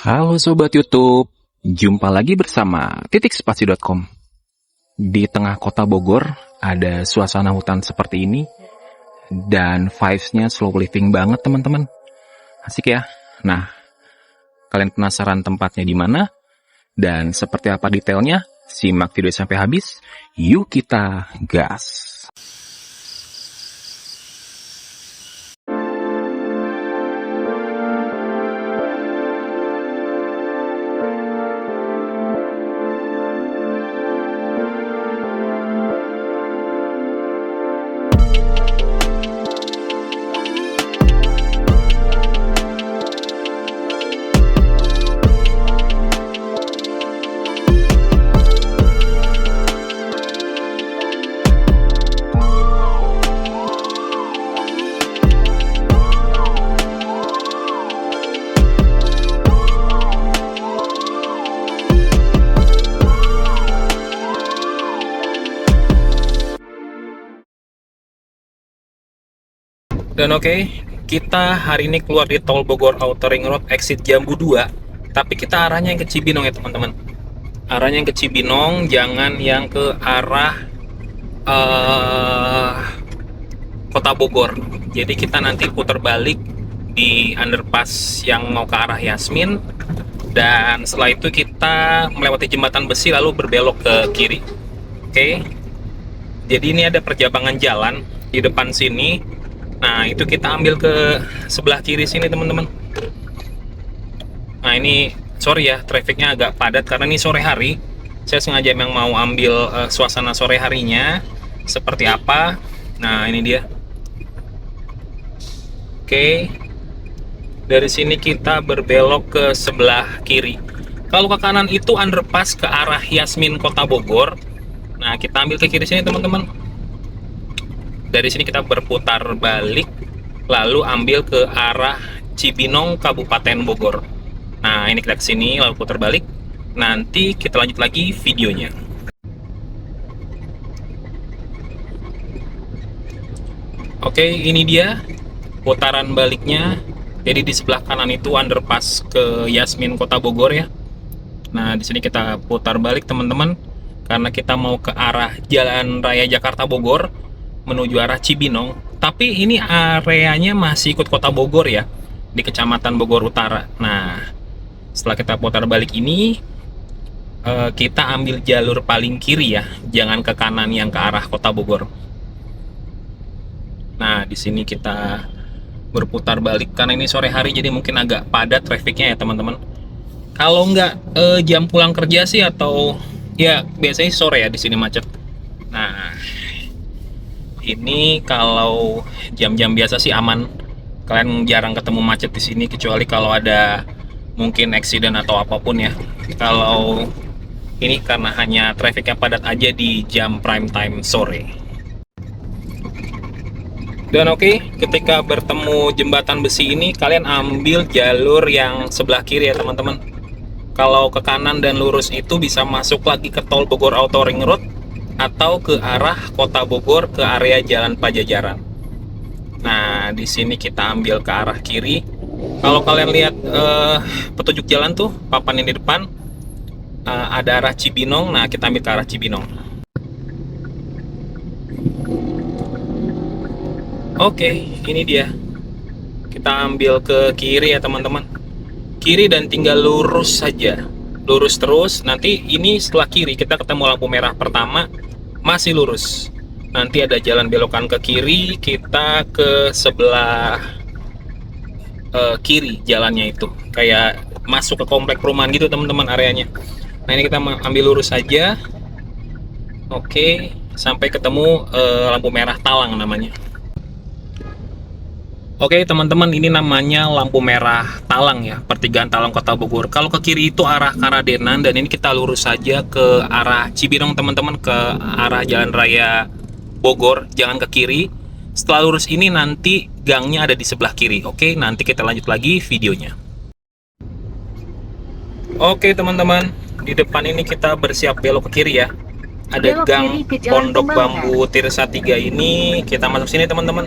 Halo Sobat YouTube, jumpa lagi bersama titikspasi.com. Di tengah kota Bogor, ada suasana hutan seperti ini, dan vibes-nya slow living banget teman-teman. Asik ya? Nah, kalian penasaran tempatnya di mana? Dan seperti apa detailnya? Simak video sampai habis, yuk kita gas! Dan oke, kita hari ini keluar di Tol Bogor Outer Ring Road exit Jambu 2. Tapi kita arahnya yang ke Cibinong ya teman-teman. Arahnya yang ke Cibinong, jangan yang ke arah Kota Bogor. Jadi kita nanti putar balik di underpass yang mau ke arah Yasmin. Dan setelah itu kita melewati jembatan besi lalu berbelok ke kiri. Oke. Jadi ini ada perjabangan jalan di depan sini. Nah, itu kita ambil ke sebelah kiri sini, teman-teman. Nah, ini sorry ya, trafficnya agak padat karena ini sore hari. Saya sengaja memang mau ambil suasana sore harinya seperti apa. Nah, ini dia. Oke. Dari sini kita berbelok ke sebelah kiri. Kalau ke kanan itu underpass ke arah Yasmin Kota Bogor. Nah, kita ambil ke kiri sini, teman-teman. Dari sini kita berputar balik, lalu ambil ke arah Cibinong, Kabupaten Bogor. Nah, ini kita ke sini, lalu putar balik. Nanti kita lanjut lagi videonya. Oke, ini dia putaran baliknya. Jadi di sebelah kanan itu underpass ke Yasmin Kota Bogor ya. Nah, di sini kita putar balik teman-teman, karena kita mau ke arah Jalan Raya Jakarta Bogor menuju arah Cibinong, tapi ini areanya masih ikut Kota Bogor ya, di Kecamatan Bogor Utara. Nah, setelah kita putar balik ini, kita ambil jalur paling kiri ya, jangan ke kanan yang ke arah Kota Bogor. Nah, di sini kita berputar balik karena ini sore hari, jadi mungkin agak padat trafficnya ya teman-teman. Kalau nggak jam pulang kerja sih atau ya biasanya sore ya di sini macet. Nah, ini kalau jam-jam biasa sih aman, kalian jarang ketemu macet di sini kecuali kalau ada mungkin accident atau apapun ya. Kalau ini karena hanya traffic yang padat aja di jam prime time sore. Dan oke, ketika bertemu jembatan besi ini kalian ambil jalur yang sebelah kiri ya teman-teman. Kalau ke kanan dan lurus itu bisa masuk lagi ke Tol Bogor Outer Ring Road atau ke arah Kota Bogor ke area Jalan Pajajaran. Nah, di sini kita ambil ke arah kiri. Kalau kalian lihat petunjuk jalan tuh, papan yang di depan ada arah Cibinong. Nah, kita ambil ke arah Cibinong. Oke, ini dia. Kita ambil ke kiri ya teman-teman. Kiri dan tinggal lurus saja. Lurus terus. Nanti ini setelah kiri kita ketemu lampu merah pertama. Masih lurus, nanti ada jalan belokan ke kiri, kita ke sebelah kiri jalannya itu kayak masuk ke komplek perumahan gitu teman-teman areanya. Nah, ini kita ambil lurus saja. Oke, sampai ketemu lampu merah Talang namanya. Oke teman-teman, ini namanya lampu merah Talang ya, pertigaan Talang Kota Bogor. Kalau ke kiri itu arah Karadenan, dan ini kita lurus saja ke arah Cibinong teman-teman, ke arah Jalan Raya Bogor, jangan ke kiri. Setelah lurus ini nanti gangnya ada di sebelah kiri. Oke, nanti kita lanjut lagi videonya. Oke teman-teman, di depan ini kita bersiap belok ke kiri ya. Ada gang Pondok Bambu Tirsa 3 ini, kita masuk sini teman-teman.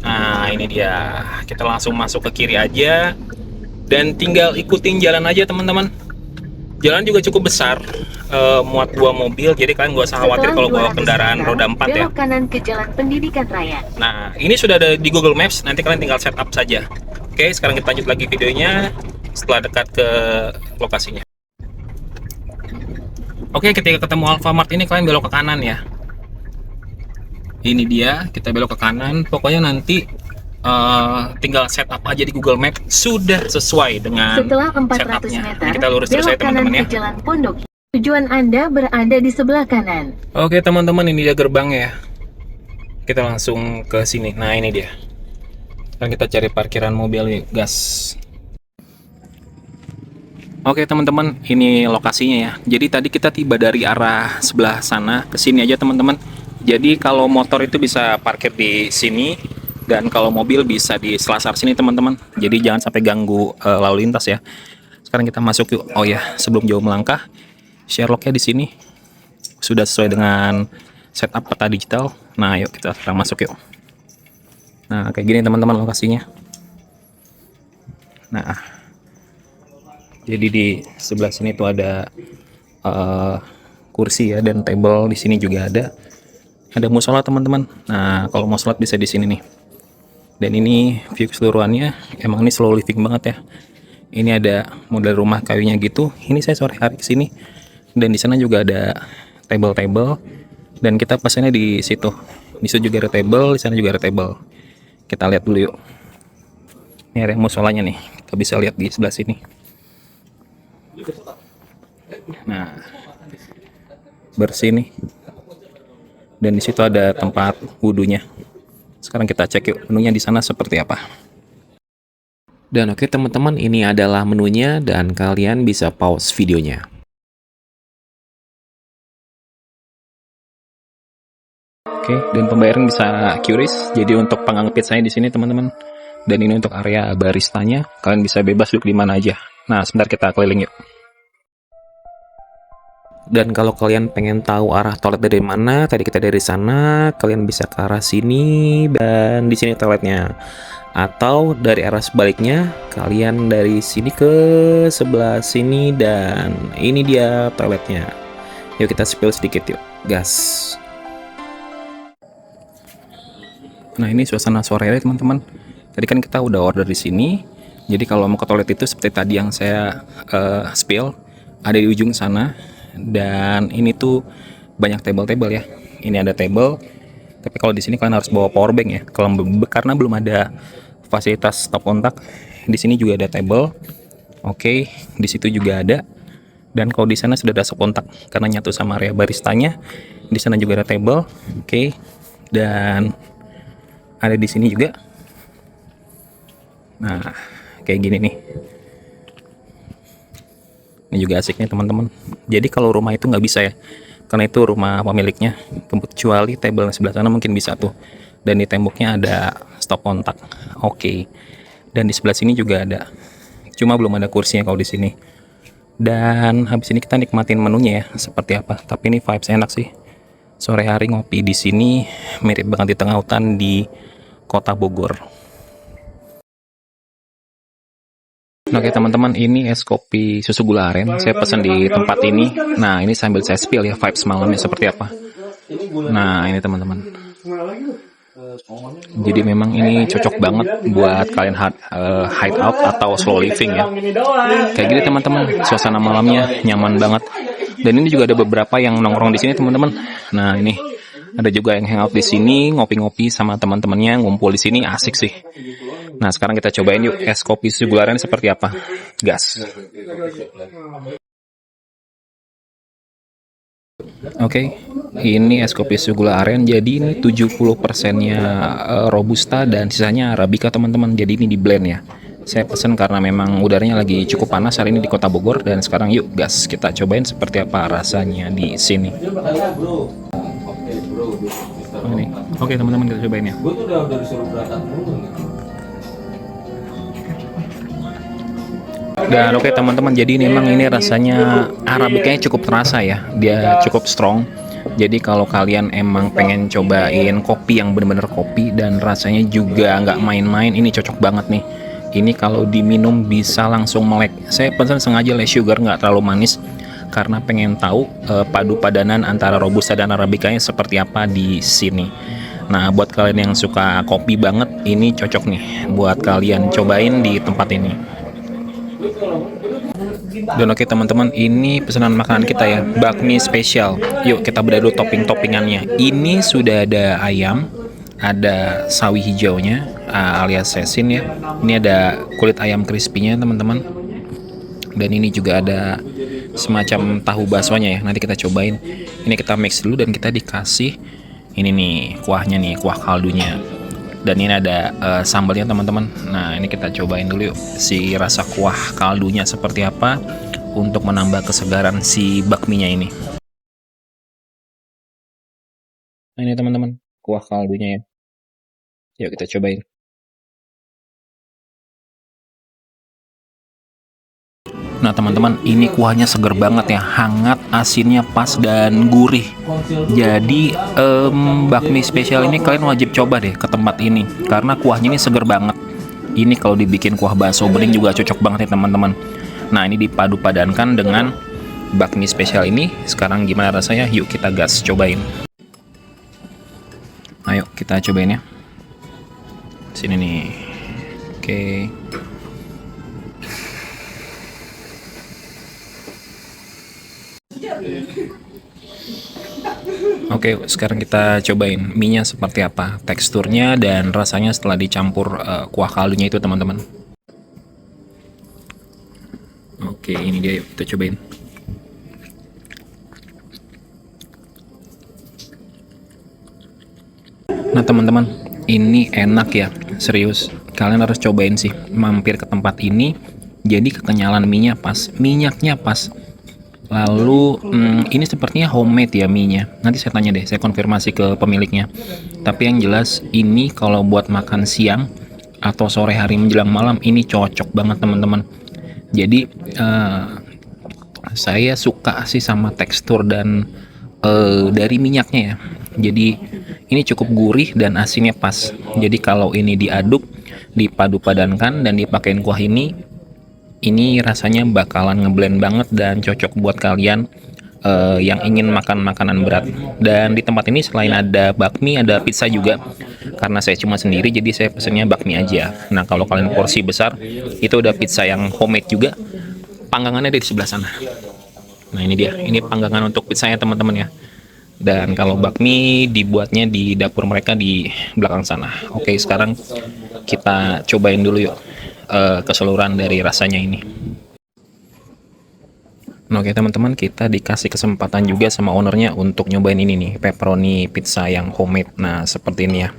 Nah, ini dia. Kita langsung masuk ke kiri aja. dan tinggal ikutin jalan aja teman-teman. Jalan juga cukup besar, muat 2 mobil, jadi kalian nggak usah khawatir kalau bawa kendaraan roda 4 ya. Belok kanan ke Jalan Pendidikan Raya. Nah, ini sudah ada di Google Maps, nanti kalian tinggal setup saja. Oke, sekarang kita lanjut lagi videonya setelah dekat ke lokasinya. Oke, ketika ketemu Alfamart ini kalian belok ke kanan ya. Ini dia, kita belok ke kanan. Pokoknya nanti tinggal setup aja di Google Map, sudah sesuai dengan Setelah 400 setupnya. meter, Ini kita lurus terus ya belok kanan teman-teman ya. ke Jalan Pondok. Tujuan Anda berada di sebelah kanan. Oke teman-teman, ini dia gerbang ya. Kita langsung ke sini. Nah ini dia. Sekarang kita cari parkiran mobil nih, gas. Oke teman-teman, ini lokasinya ya. Jadi tadi kita tiba dari arah sebelah sana ke sini aja teman-teman. Jadi kalau motor itu bisa parkir di sini, dan kalau mobil bisa di selasar sini teman-teman. Jadi jangan sampai ganggu lalu lintas ya. Sekarang kita masuk yuk. Oh ya, sebelum jauh melangkah, share lock-nya di sini sudah sesuai dengan setup peta digital. Nah, yuk kita sekarang masuk yuk. Nah, kayak gini teman-teman lokasinya. Nah, jadi di sebelah sini tuh ada kursi ya, dan table di sini juga ada. Ada musola teman-teman. Nah, kalau mau sholat bisa di sini nih. Dan ini view keseluruhannya emang ini slow living banget ya. Ini ada model rumah kayunya gitu. Ini saya sore hari kesini, dan di sana juga ada table-table, dan kita pesannya di situ. Di situ juga ada table, di sana juga ada table. Kita lihat dulu yuk. Ini area musolanya nih. Kita bisa lihat di sebelah sini. Nah, bersih nih. Dan di situ ada tempat wudhunya. Sekarang kita cek yuk menunya di sana seperti apa. Dan oke teman-teman, ini adalah menunya dan kalian bisa pause videonya. Oke, dan pembayaran bisa QRIS. Jadi untuk panggang pizzanya di sini teman-teman. Dan ini untuk area baristanya, kalian bisa bebas duduk di mana aja. Nah, sebentar kita keliling yuk. Dan kalau kalian pengen tahu arah toilet dari mana, tadi kita dari sana, kalian bisa ke arah sini, dan di sini toiletnya. Atau dari arah sebaliknya, kalian dari sini ke sebelah sini, dan ini dia toiletnya. Yuk kita spill sedikit yuk, gas. Nah, ini suasana sore hari teman-teman. Tadi kan kita udah order di sini. Jadi kalau mau ke toilet itu seperti tadi yang saya spill, ada di ujung sana. Dan ini tuh banyak table-table ya. Ini ada table, tapi kalau di sini kalian harus bawa power bank ya. Kalau karena belum ada fasilitas stop kontak, di sini juga ada table. Oke, di situ juga ada. Dan kalau di sana sudah ada stop kontak karena nyatu sama area baristanya. Di sana juga ada table. Oke, dan ada di sini juga. Nah, kayak gini nih. Ini juga asik nih teman-teman. Jadi kalau rumah itu nggak bisa ya, karena itu rumah pemiliknya. Kecuali table sebelah sana mungkin bisa tuh. Dan di temboknya ada stop kontak. Oke. Dan di sebelah sini juga ada. Cuma belum ada kursinya kalau di sini. Dan habis ini kita nikmatin menunya ya, seperti apa. Tapi ini vibes enak sih. Sore hari ngopi di sini mirip banget di tengah hutan di Kota Bogor. Oke teman-teman, ini es kopi susu gula aren. Saya pesan di tempat ini. Nah, ini sambil saya spill ya vibes malamnya seperti apa. Nah, ini teman-teman. Jadi memang ini cocok banget buat kalian hideout atau slow living ya. Kayak gini teman-teman, suasana malamnya nyaman banget. Dan ini juga ada beberapa yang nongkrong di sini teman-teman. Nah, ini ada juga yang hangout di sini, ngopi-ngopi sama teman-temannya, ngumpul di sini, asik sih. Nah, sekarang kita cobain yuk es kopi susu gula aren seperti apa. Gas. Oke, ini es kopi susu gula aren. Jadi ini 70%-nya robusta dan sisanya arabica teman-teman. Jadi ini di blend ya. Saya pesen karena memang udaranya lagi cukup panas hari ini di Kota Bogor. Dan sekarang yuk gas, kita cobain seperti apa rasanya di sini. Oke teman-teman, kita cobain ya. Dan oke teman-teman, jadi memang ini rasanya arabicanya cukup terasa ya, dia cukup strong. Jadi kalau kalian emang pengen cobain kopi yang bener-bener kopi dan rasanya juga nggak main-main, ini cocok banget nih. Ini kalau diminum bisa langsung melek. Saya pesan sengaja less sugar, nggak terlalu manis, karena pengen tahu padu padanan antara Robusta dan Arabicanya seperti apa di sini. Nah, buat kalian yang suka kopi banget, ini cocok nih buat kalian cobain di tempat ini. Dan oke teman-teman, ini pesanan makanan kita ya, bakmi spesial. Yuk kita bedah dulu topping-toppingannya. Ini sudah ada ayam, ada sawi hijaunya alias sesin ya. Ini ada kulit ayam crispy-nya teman-teman. Dan ini juga ada semacam tahu baksonya ya. Nanti kita cobain. Ini kita mix dulu dan kita dikasih ini nih kuahnya nih, kuah kaldunya. Dan ini ada sambalnya teman-teman. Nah, ini kita cobain dulu yuk si rasa kuah kaldunya seperti apa untuk menambah kesegaran si bakminya ini. Nah, ini teman-teman, kuah kaldunya ya. Yuk kita cobain. Nah teman-teman, ini kuahnya seger banget ya, hangat, asinnya pas dan gurih. Jadi bakmi spesial ini kalian wajib coba deh ke tempat ini, karena kuahnya ini seger banget. Ini kalau dibikin kuah bakso bening juga cocok banget ya teman-teman. Nah ini dipadu padankan dengan bakmi spesial ini. Sekarang gimana rasanya? Yuk kita gas cobain. Ayo kita cobain ya. Sini nih. Oke. Oke, sekarang kita cobain mie-nya seperti apa, teksturnya dan rasanya setelah dicampur kuah kaldunya itu teman-teman. Oke, ini dia, yuk kita cobain. Nah teman-teman, ini enak ya, serius. Kalian harus cobain sih, mampir ke tempat ini. Jadi kekenyalan mie-nya pas, minyaknya pas. Lalu ini sepertinya homemade ya mie-nya. Nanti saya tanya deh, saya konfirmasi ke pemiliknya. Tapi yang jelas ini kalau buat makan siang atau sore hari menjelang malam ini cocok banget teman-teman. Jadi saya suka sih sama tekstur dan dari minyaknya ya. Jadi ini cukup gurih dan asinnya pas. Jadi kalau ini diaduk, dipadu padankan dan dipakein kuah ini rasanya bakalan ngeblend banget dan cocok buat kalian yang ingin makan makanan berat. Dan di tempat ini selain ada bakmi, ada pizza juga. Karena saya cuma sendiri, jadi saya pesennya bakmi aja. Nah, kalau kalian porsi besar, itu udah pizza yang homemade juga. Panggangannya ada di sebelah sana. Nah, ini dia. Ini panggangan untuk pizzanya teman-teman ya. Dan kalau bakmi dibuatnya di dapur mereka di belakang sana. Oke, sekarang kita cobain dulu yuk keseluruhan dari rasanya ini. Nah, oke teman-teman, kita dikasih kesempatan juga sama ownernya untuk nyobain ini nih, pepperoni pizza yang homemade. Nah, seperti ini ya.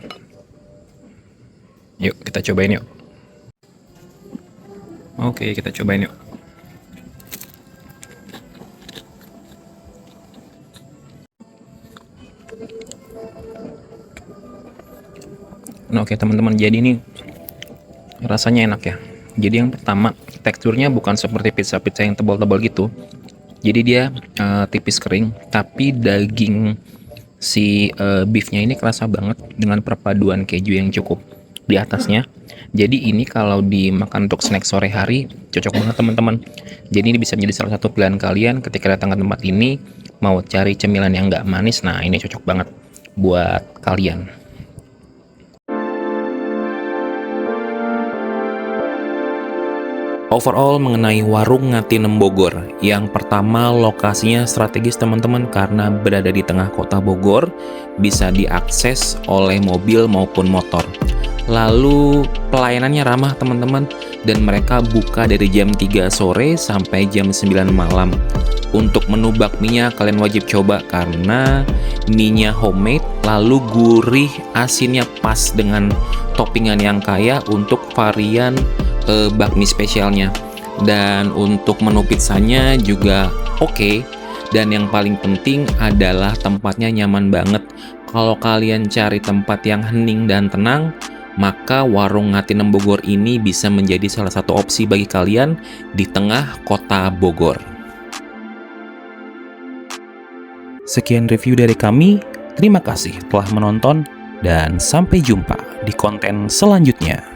Yuk, kita cobain yuk. Oke, kita cobain yuk. Nah, oke teman-teman, jadi ini rasanya enak ya. Jadi yang pertama, teksturnya bukan seperti pizza-pizza yang tebal-tebal gitu. Jadi dia tipis kering, tapi daging si beefnya ini kerasa banget dengan perpaduan keju yang cukup di atasnya. Jadi ini kalau dimakan untuk snack sore hari cocok banget teman-teman. Jadi ini bisa menjadi salah satu pilihan kalian ketika datang ke tempat ini, mau cari cemilan yang nggak manis. Nah ini cocok banget buat kalian. Overall mengenai warung Ngatinem Bogor, yang pertama lokasinya strategis teman-teman karena berada di tengah kota Bogor, bisa diakses oleh mobil maupun motor. Lalu pelayanannya ramah teman-teman, dan mereka buka dari jam 3 sore sampai jam 9 malam. Untuk menu bakminya kalian wajib coba karena mie-nya homemade, lalu gurih, asinnya pas dengan toppingan yang kaya untuk varian bakmi spesialnya. Dan untuk menu pizzanya juga oke. Dan yang paling penting adalah tempatnya nyaman banget. Kalau kalian cari tempat yang hening dan tenang, maka warung Ngatinem Bogor ini bisa menjadi salah satu opsi bagi kalian di tengah kota Bogor. Sekian review dari kami. Terima kasih telah menonton dan sampai jumpa di konten selanjutnya.